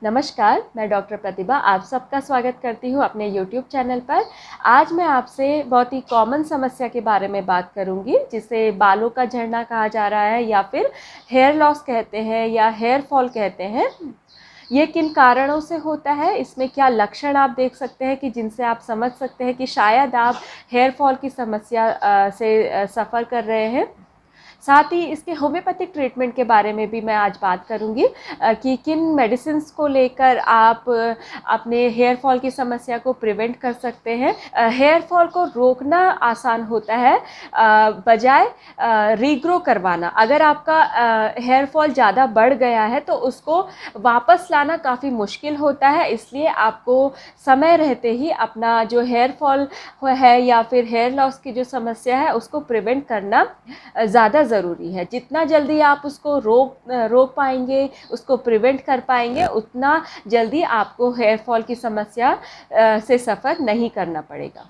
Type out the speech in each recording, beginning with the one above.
नमस्कार, मैं डॉक्टर प्रतिभा आप सबका स्वागत करती हूँ अपने यूट्यूब चैनल पर। आज मैं आपसे बहुत ही कॉमन समस्या के बारे में बात करूँगी, जिसे बालों का झड़ना कहा जा रहा है या फिर हेयर लॉस कहते हैं या हेयर फॉल कहते हैं। ये किन कारणों से होता है, इसमें क्या लक्षण आप देख सकते हैं कि जिनसे आप समझ सकते हैं कि शायद आप हेयर फॉल की समस्या से सफ़र कर रहे हैं। साथ ही इसके होम्योपैथिक ट्रीटमेंट के बारे में भी मैं आज बात करूंगी कि किन मेडिसिन्स को लेकर आप अपने हेयर फॉल की समस्या को प्रिवेंट कर सकते हैं। हेयर फॉल को रोकना आसान होता है बजाय रीग्रो करवाना। अगर आपका हेयर फॉल ज़्यादा बढ़ गया है तो उसको वापस लाना काफ़ी मुश्किल होता है, इसलिए आपको समय रहते ही अपना जो हेयर फॉल है या फिर हेयर लॉस की जो समस्या है उसको प्रिवेंट करना ज़्यादा ज़रूरी है। जितना जल्दी आप उसको रोक पाएंगे, उसको प्रिवेंट कर पाएंगे, उतना जल्दी आपको हेयर फॉल की समस्या से सफ़र नहीं करना पड़ेगा।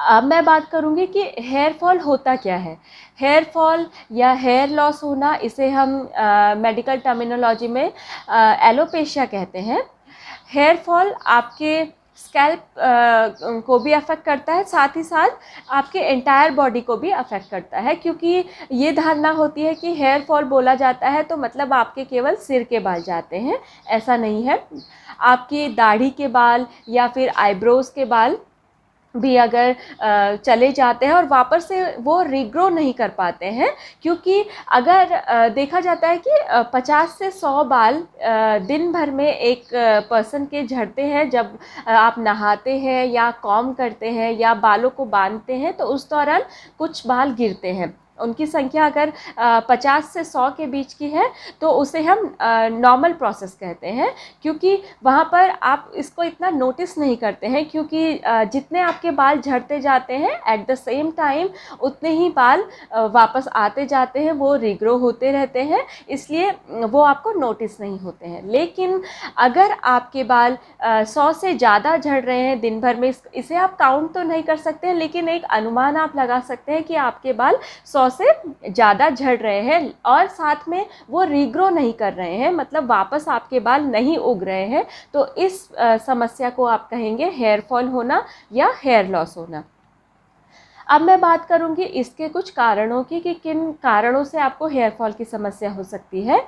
अब मैं बात करूंगी कि हेयर फॉल होता क्या है। हेयर फॉल या हेयर लॉस होना, इसे हम मेडिकल टर्मिनोलॉजी में एलोपेशिया कहते हैं। हेयर फॉल आपके स्कैल्प को भी अफेक्ट करता है, साथ ही साथ आपके एंटायर बॉडी को भी अफेक्ट करता है, क्योंकि ये धारणा होती है कि हेयर फॉल बोला जाता है तो मतलब आपके केवल सिर के बाल जाते हैं। ऐसा नहीं है। आपकी दाढ़ी के बाल या फिर आईब्रोज़ के बाल भी अगर चले जाते हैं और वापस से वो रीग्रो नहीं कर पाते हैं, क्योंकि अगर देखा जाता है कि 50 से 100 बाल दिन भर में एक पर्सन के झड़ते हैं। जब आप नहाते हैं या कॉम्ब करते हैं या बालों को बांधते हैं तो उस दौरान कुछ बाल गिरते हैं। उनकी संख्या अगर 50 से 100 के बीच की है तो उसे हम नॉर्मल प्रोसेस कहते हैं, क्योंकि वहाँ पर आप इसको इतना नोटिस नहीं करते हैं, क्योंकि जितने आपके बाल झड़ते जाते हैं एट द सेम टाइम उतने ही बाल वापस आते जाते हैं, वो रीग्रो होते रहते हैं, इसलिए वो आपको नोटिस नहीं होते हैं। लेकिन अगर आपके बाल 100 से ज़्यादा झड़ रहे हैं दिन भर में, इसे आप काउंट तो नहीं कर सकते हैं, लेकिन एक अनुमान आप लगा सकते हैं कि आपके बाल 100 से ज़्यादा झड़ रहे हैं और साथ में वो रीग्रो नहीं कर रहे हैं, मतलब वापस आपके बाल नहीं उग रहे हैं, तो इस समस्या को आप कहेंगे हेयर फॉल होना या हेयर लॉस होना। अब मैं बात करूंगी इसके कुछ कारणों की कि किन कारणों से आपको हेयर फॉल की समस्या हो सकती है।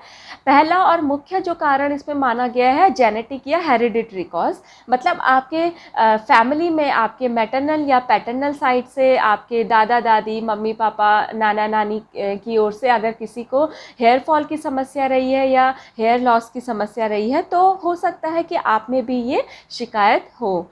पहला और मुख्य जो कारण इसमें माना गया है जेनेटिक या हेरिडिटरी कॉज, मतलब आपके फैमिली में आपके मैटरनल या पैटर्नल साइड से आपके दादा दादी, मम्मी पापा, नाना नानी की ओर से अगर किसी को हेयर फॉल की समस्या रही है या हेयर लॉस की समस्या रही है तो हो सकता है कि आप में भी ये शिकायत हो।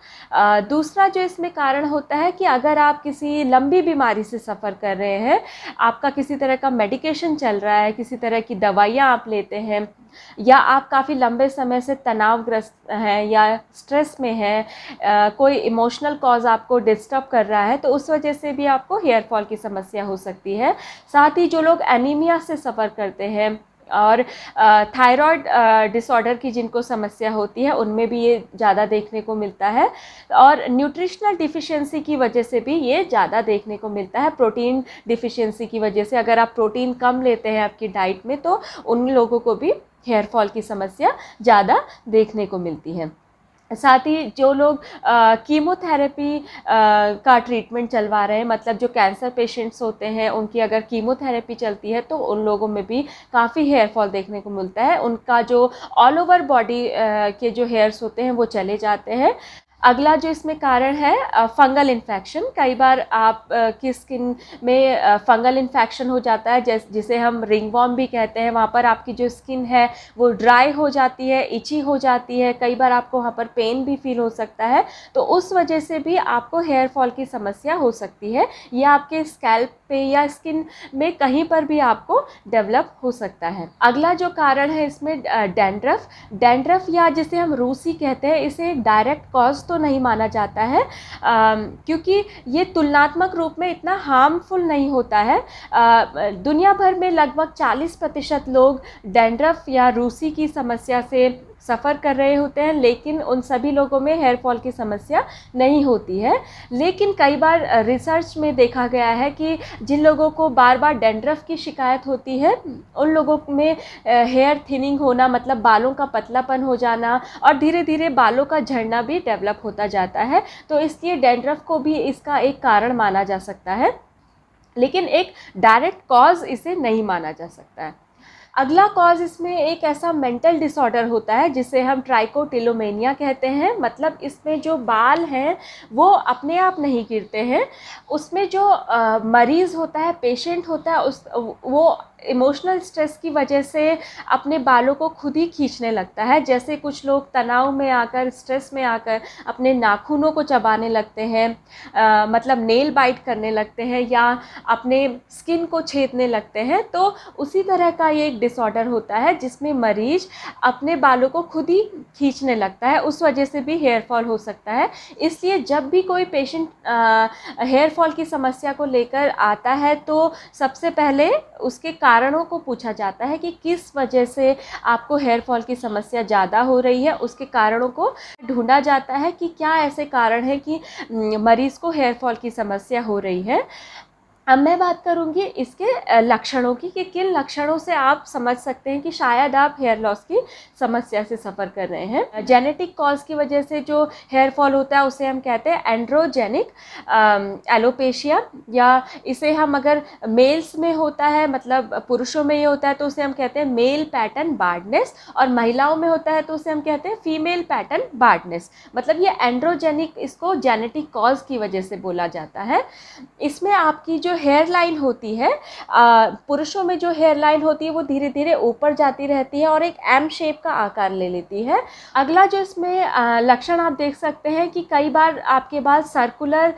दूसरा जो इसमें कारण होता है कि अगर आप किसी लंबी बीमारी से सफ़र कर रहे हैं, आपका किसी तरह का मेडिकेशन चल रहा है, किसी तरह की दवाइयाँ आप लेते हैं, या आप काफ़ी लंबे समय से तनावग्रस्त हैं या स्ट्रेस में हैं, कोई इमोशनल कॉज आपको डिस्टर्ब कर रहा है, तो उस वजह से भी आपको हेयर फॉल की समस्या हो सकती है। साथ ही जो लोग एनीमिया से सफ़र करते हैं और थायराइड डिसऑर्डर की जिनको समस्या होती है, उनमें भी ये ज़्यादा देखने को मिलता है, और न्यूट्रिशनल डिफिशियंसी की वजह से भी ये ज़्यादा देखने को मिलता है। प्रोटीन डिफिशियंसी की वजह से, अगर आप प्रोटीन कम लेते हैं आपकी डाइट में, तो उन लोगों को भी हेयर फॉल की समस्या ज़्यादा देखने को मिलती है। साथ ही जो लोग कीमोथेरेपी का ट्रीटमेंट चलवा रहे हैं, मतलब जो कैंसर पेशेंट्स होते हैं उनकी अगर कीमोथेरेपी चलती है तो उन लोगों में भी काफ़ी हेयर फॉल देखने को मिलता है। उनका जो ऑल ओवर बॉडी के जो हेयर्स होते हैं वो चले जाते हैं। अगला जो इसमें कारण है फंगल इन्फेक्शन। कई बार आप की स्किन में फंगल इन्फेक्शन हो जाता है, जिसे हम रिंगवॉर्म भी कहते हैं। वहाँ पर आपकी जो स्किन है वो ड्राई हो जाती है, इची हो जाती है, कई बार आपको वहाँ पर पेन भी फील हो सकता है, तो उस वजह से भी आपको हेयर फॉल की समस्या हो सकती है। या आपके स्कैल्प पे या स्किन में कहीं पर भी आपको डेवलप हो सकता है। अगला जो कारण है इसमें डैंड्रफ या जिसे हम रूसी कहते हैं, इसे एक डायरेक्ट कॉज तो नहीं माना जाता है, क्योंकि ये तुलनात्मक रूप में इतना हार्मफुल नहीं होता है। दुनिया भर में लगभग 40% लोग डैंड्रफ या रूसी की समस्या से सफ़र कर रहे होते हैं, लेकिन उन सभी लोगों में हेयर फॉल की समस्या नहीं होती है। लेकिन कई बार रिसर्च में देखा गया है कि जिन लोगों को बार बार डैंड्रफ की शिकायत होती है, उन लोगों में हेयर थिनिंग होना, मतलब बालों का पतलापन हो जाना और धीरे धीरे बालों का झड़ना भी डेवलप होता जाता है। तो इसलिए डैंड्रफ को भी इसका एक कारण माना जा सकता है, लेकिन एक डायरेक्ट कॉज इसे नहीं माना जा सकता है। अगला कॉज इसमें एक ऐसा मेंटल डिसऑर्डर होता है जिसे हम ट्राइकोटिलोमेनिया कहते हैं। मतलब इसमें जो बाल हैं वो अपने आप नहीं गिरते हैं, उसमें जो मरीज़ होता है, पेशेंट होता है, वो इमोशनल स्ट्रेस की वजह से अपने बालों को खुद ही खींचने लगता है। जैसे कुछ लोग तनाव में आकर, स्ट्रेस में आकर अपने नाखूनों को चबाने लगते हैं, मतलब नेल बाइट करने लगते हैं या अपने स्किन को छेदने लगते हैं। तो उसी तरह का ये एक डिसऑर्डर होता है जिसमें मरीज अपने बालों को खुद ही खींचने लगता है, उस वजह से भी हेयर फॉल हो सकता है। इसलिए जब भी कोई पेशेंट हेयर फॉल की समस्या को लेकर आता है तो सबसे पहले उसके कारणों को पूछा जाता है कि किस वजह से आपको हेयर फॉल की समस्या ज़्यादा हो रही है। उसके कारणों को ढूंढा जाता है कि क्या ऐसे कारण है कि मरीज़ को हेयर फॉल की समस्या हो रही है। अब मैं बात करूंगी इसके लक्षणों की कि किन लक्षणों से आप समझ सकते हैं कि शायद आप हेयर लॉस की समस्या से सफ़र कर रहे हैं। जेनेटिक कॉज की वजह से जो हेयर फॉल होता है उसे हम कहते हैं एंड्रोजेनिक एलोपेशिया, या इसे हम अगर मेल्स में होता है, मतलब पुरुषों में ये होता है, तो उसे हम कहते हैं मेल पैटर्न बार्डनेस, और महिलाओं में होता है तो उसे हम कहते हैं फीमेल पैटर्न बार्डनेस। मतलब ये एंड्रोजेनिक, इसको जेनेटिक कॉज की वजह से बोला जाता है। इसमें आपकी जो हेयर लाइन होती है, पुरुषों में जो हेयर लाइन होती है वो धीरे धीरे ऊपर जाती रहती है और एक एम शेप का आकार ले लेती है। अगला जो इसमें लक्षण आप देख सकते हैं कि कई बार आपके बाल सर्कुलर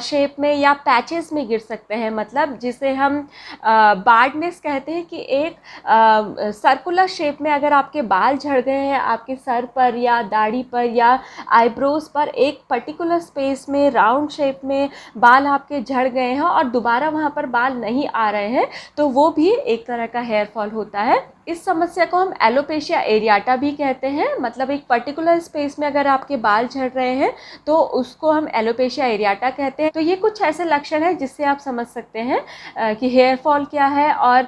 शेप में या पैचेस में गिर सकते हैं, मतलब जिसे हम बार्डनेस कहते हैं कि एक सर्कुलर शेप में अगर आपके बाल झड़ गए हैं, आपके सर पर या दाढ़ी पर या आईब्रोज पर एक पर्टिकुलर स्पेस में राउंड शेप में बाल आपके झड़ गए हैं और दोबारा वहाँ पर बाल नहीं आ रहे हैं, तो वो भी एक तरह का हेयर फॉल होता है। इस समस्या को हम एलोपेशिया एरियाटा भी कहते हैं। मतलब एक पर्टिकुलर स्पेस में अगर आपके बाल झड़ रहे हैं तो उसको हम एलोपेशिया एरियाटा कहते हैं। तो ये कुछ ऐसे लक्षण हैं जिससे आप समझ सकते हैं कि हेयर फॉल क्या है और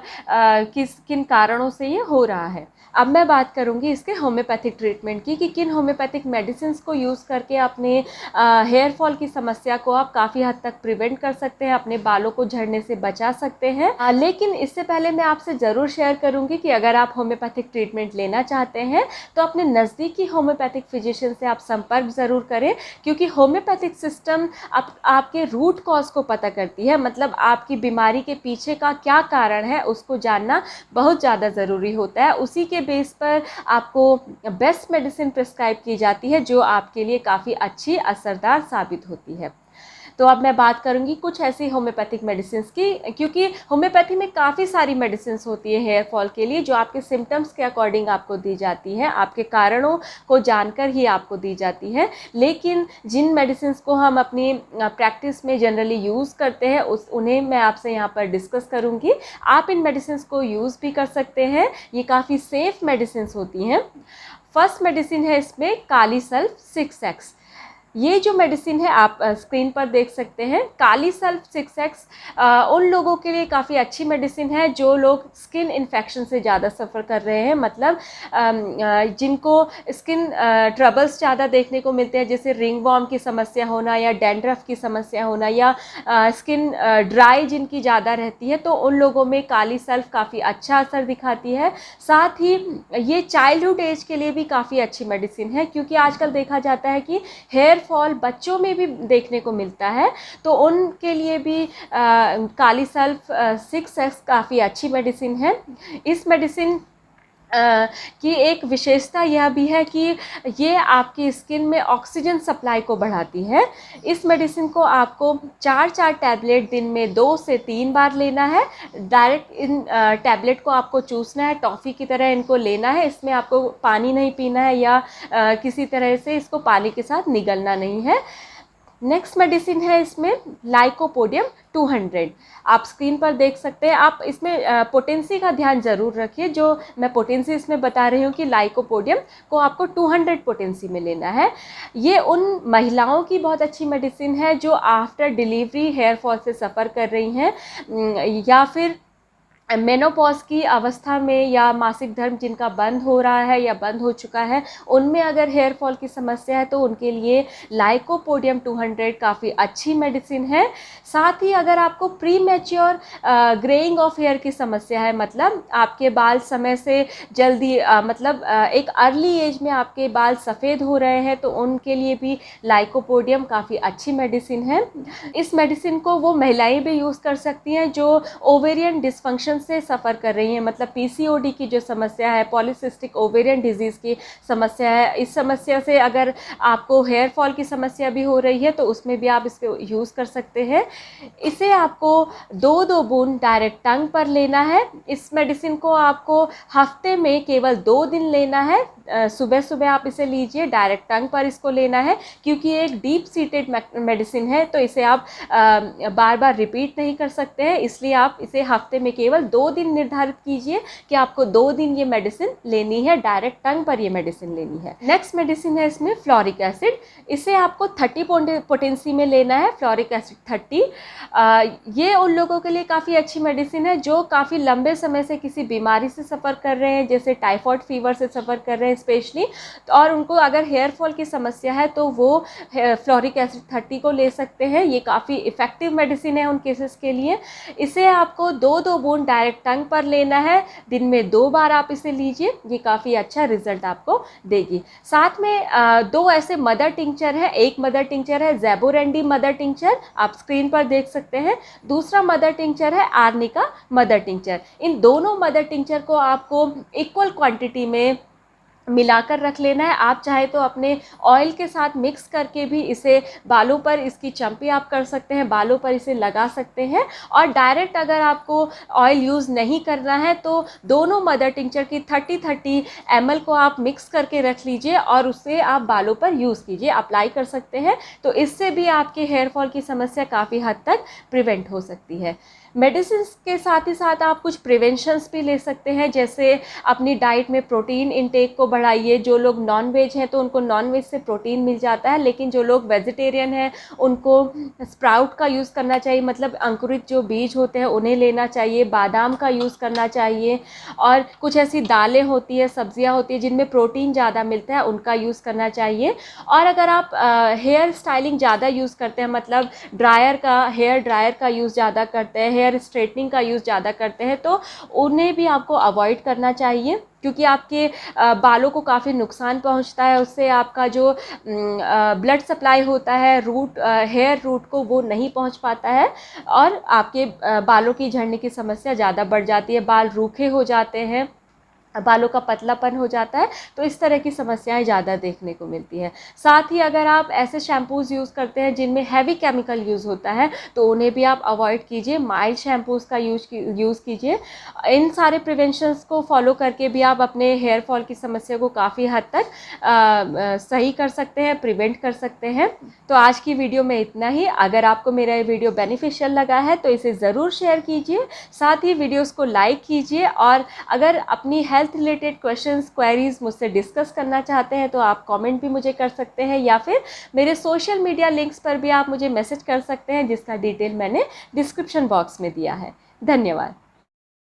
किन कारणों से ये हो रहा है। अब मैं बात करूंगी इसके होम्योपैथिक ट्रीटमेंट की कि किन होम्योपैथिक मेडिसिन को यूज़ करके अपने हेयर फॉल की समस्या को आप काफ़ी हद तक प्रिवेंट कर सकते हैं, अपने बालों को झड़ने से बचा सकते हैं। लेकिन इससे पहले मैं आपसे ज़रूर शेयर करूंगी कि अगर आप होम्योपैथिक ट्रीटमेंट लेना चाहते हैं तो अपने नज़दीकी होम्योपैथिक फिजिशियन से आप संपर्क ज़रूर करें, क्योंकि होम्योपैथिक सिस्टम आपके रूट कॉज को पता करती है। मतलब आपकी बीमारी के पीछे का क्या कारण है उसको जानना बहुत ज़्यादा ज़रूरी होता है। उसी के बेस पर आपको बेस्ट मेडिसिन प्रिस्क्राइब की जाती है जो आपके लिए काफ़ी अच्छी, असरदार साबित होती है। तो अब मैं बात करूंगी कुछ ऐसी होम्योपैथिक मेडिसिन की, क्योंकि होम्योपैथी में काफ़ी सारी मेडिसिन होती है हेयर फॉल के लिए, जो आपके सिम्टम्स के अकॉर्डिंग आपको दी जाती है, आपके कारणों को जानकर ही आपको दी जाती है। लेकिन जिन मेडिसिन को हम अपनी प्रैक्टिस में जनरली यूज़ करते हैं उन्हें मैं आपसे यहाँ पर डिस्कस करूँगी। आप इन मेडिसिन को यूज़ भी कर सकते हैं, ये काफ़ी सेफ मेडिसिन होती हैं। फर्स्ट मेडिसिन है इसमें काली सल्फ 6X। ये जो मेडिसिन है आप स्क्रीन पर देख सकते हैं। काली सल्फ 6X उन लोगों के लिए काफ़ी अच्छी मेडिसिन है जो लोग स्किन इन्फेक्शन से ज़्यादा सफ़र कर रहे हैं, मतलब जिनको स्किन ट्रबल्स ज़्यादा देखने को मिलते हैं, जैसे रिंग वॉर्म की समस्या होना या डैंड्रफ की समस्या होना या स्किन ड्राई जिनकी ज़्यादा रहती है, तो उन लोगों में काली सल्फ काफ़ी अच्छा असर दिखाती है। साथ ही ये चाइल्डहुड एज के लिए भी काफ़ी अच्छी मेडिसिन है, क्योंकि आजकल देखा जाता है कि हेयर फॉल बच्चों में भी देखने को मिलता है, तो उनके लिए भी काली सल्फ 6X काफ़ी अच्छी मेडिसिन है। इस मेडिसिन की एक विशेषता यह भी है कि ये आपकी स्किन में ऑक्सीजन सप्लाई को बढ़ाती है। इस मेडिसिन को आपको 4 टैबलेट दिन में 2 से 3 बार लेना है। डायरेक्ट इन टैबलेट को आपको चूसना है, टॉफ़ी की तरह इनको लेना है। इसमें आपको पानी नहीं पीना है या किसी तरह से इसको पानी के साथ निगलना नहीं है। नेक्स्ट मेडिसिन है इसमें लाइकोपोडियम 200। आप स्क्रीन पर देख सकते हैं। आप इसमें पोटेंसी का ध्यान ज़रूर रखिए। जो मैं पोटेंसी इसमें बता रही हूँ कि लाइकोपोडियम को आपको 200 पोटेंसी में लेना है। ये उन महिलाओं की बहुत अच्छी मेडिसिन है जो आफ्टर डिलीवरी हेयर फॉल से सफ़र कर रही हैं, या फिर मेनोपॉज की अवस्था में, या मासिक धर्म जिनका बंद हो रहा है या बंद हो चुका है, उनमें अगर हेयर फॉल की समस्या है तो उनके लिए लाइकोपोडियम 200 काफ़ी अच्छी मेडिसिन है। साथ ही अगर आपको premature greying of hair की समस्या है, मतलब आपके बाल समय से जल्दी एक अर्ली एज में आपके बाल सफ़ेद हो रहे हैं, तो उनके लिए भी लाइकोपोडियम काफ़ी अच्छी मेडिसिन है। इस मेडिसिन को वो महिलाएं भी यूज़ कर सकती हैं जो ओवेरियन डिसफंक्शन से सफ़र कर रही हैं, मतलब पीसीओडी की जो समस्या है, पॉलीसिस्टिक ओवेरियन डिजीज़ की समस्या है। इस समस्या से अगर आपको हेयर फॉल की समस्या भी हो रही है तो उसमें भी आप इसको यूज़ कर सकते हैं। इसे आपको 2-2 बूंद डायरेक्ट टंग पर लेना है। इस मेडिसिन को आपको हफ्ते में केवल 2 दिन लेना है। सुबह सुबह आप इसे लीजिए, डायरेक्ट टंग पर इसको लेना है, क्योंकि ये एक डीप सीटेड मेडिसिन है, तो इसे आप बार बार रिपीट नहीं कर सकते हैं। इसलिए आप इसे हफ्ते में केवल 2 दिन निर्धारित कीजिए कि आपको 2 दिन ये मेडिसिन लेनी है, डायरेक्ट टंग पर ये मेडिसिन लेनी है। नेक्स्ट मेडिसिन है इसमें फ्लोरिक एसिड। इसे आपको 30 पोटेंसी में लेना है, फ्लोरिक एसिड 30। ये उन लोगों के लिए काफ़ी अच्छी मेडिसिन है जो काफ़ी लंबे समय से किसी बीमारी से सफ़र कर रहे हैं, जैसे टाइफॉइड फीवर से सफ़र कर रहे हैं स्पेशली, और उनको अगर हेयर फॉल की समस्या है तो वो फ्लोरिक एसिड 30 को ले सकते हैं। ये काफ़ी इफ़ेक्टिव मेडिसिन है उन केसेस के लिए। इसे आपको 2-2 बूंद डायरेक्ट टंग पर लेना है, दिन में 2 बार आप इसे लीजिए, ये काफ़ी अच्छा रिजल्ट आपको देगी। साथ में 2 ऐसे मदर टिंचर है। एक मदर टिंचर है ज़ेबोरेंडी मदर टिंचर, आप स्क्रीन पर देख सकते हैं। दूसरा मदर टिंचर है आर्निका मदर टिंचर। इन दोनों मदर टिंचर को आपको इक्वल क्वांटिटी में मिलाकर रख लेना है। आप चाहे तो अपने ऑयल के साथ मिक्स करके भी इसे बालों पर, इसकी चंपी आप कर सकते हैं, बालों पर इसे लगा सकते हैं। और डायरेक्ट अगर आपको ऑयल यूज़ नहीं करना है तो दोनों मदर टिंचर की 30-30 ml को आप मिक्स करके रख लीजिए और उससे आप बालों पर यूज़ कीजिए, अप्लाई कर सकते हैं। तो इससे भी आपके हेयर फॉल की समस्या काफ़ी हद तक प्रिवेंट हो सकती है। मेडिसिन के साथ ही साथ आप कुछ प्रिवेंशंस भी ले सकते हैं, जैसे अपनी डाइट में प्रोटीन इंटेक को बढ़ाइए। जो लोग नॉन वेज हैं तो उनको नॉन वेज से प्रोटीन मिल जाता है, लेकिन जो लोग वेजिटेरियन हैं उनको स्प्राउट का यूज़ करना चाहिए, मतलब अंकुरित जो बीज होते हैं उन्हें लेना चाहिए। बादाम का यूज़ करना चाहिए, और कुछ ऐसी दालें होती है, सब्जियां होती है जिनमें प्रोटीन ज़्यादा मिलता है, उनका यूज़ करना चाहिए। और अगर आप हेयर स्टाइलिंग ज़्यादा यूज़ करते हैं, मतलब हेयर ड्रायर का यूज़ ज़्यादा करते हैं, हेयर स्ट्रेटनिंग का यूज़ ज़्यादा करते हैं, तो उन्हें भी आपको अवॉइड करना चाहिए, क्योंकि आपके बालों को काफ़ी नुकसान पहुंचता है। उससे आपका जो ब्लड सप्लाई होता है हेयर रूट को, वो नहीं पहुंच पाता है, और आपके बालों की झड़ने की समस्या ज़्यादा बढ़ जाती है, बाल रूखे हो जाते हैं, बालों का पतलापन हो जाता है। तो इस तरह की समस्याएं ज़्यादा देखने को मिलती हैं। साथ ही अगर आप ऐसे शैम्पूज़ यूज़ करते हैं जिनमें हैवी केमिकल यूज़ होता है तो उन्हें भी आप अवॉइड कीजिए, माइल्ड शैम्पूज़ का यूज़ कीजिए। इन सारे प्रिवेंशंस को फॉलो करके भी आप अपने हेयर फॉल की समस्या को काफ़ी हद तक सही कर सकते हैं, प्रिवेंट कर सकते हैं। तो आज की वीडियो में इतना ही। अगर आपको मेरा ये वीडियो बेनिफिशियल लगा है तो इसे ज़रूर शेयर कीजिए, साथ ही वीडियोज़ को लाइक कीजिए, और अगर अपनी हेल्थ रिलेटेड क्वेश्चंस, क्वेरीज मुझसे डिस्कस करना चाहते हैं तो आप कमेंट भी मुझे कर सकते हैं, या फिर मेरे सोशल मीडिया लिंक्स पर भी आप मुझे मैसेज कर सकते हैं, जिसका डिटेल मैंने डिस्क्रिप्शन बॉक्स में दिया है। धन्यवाद।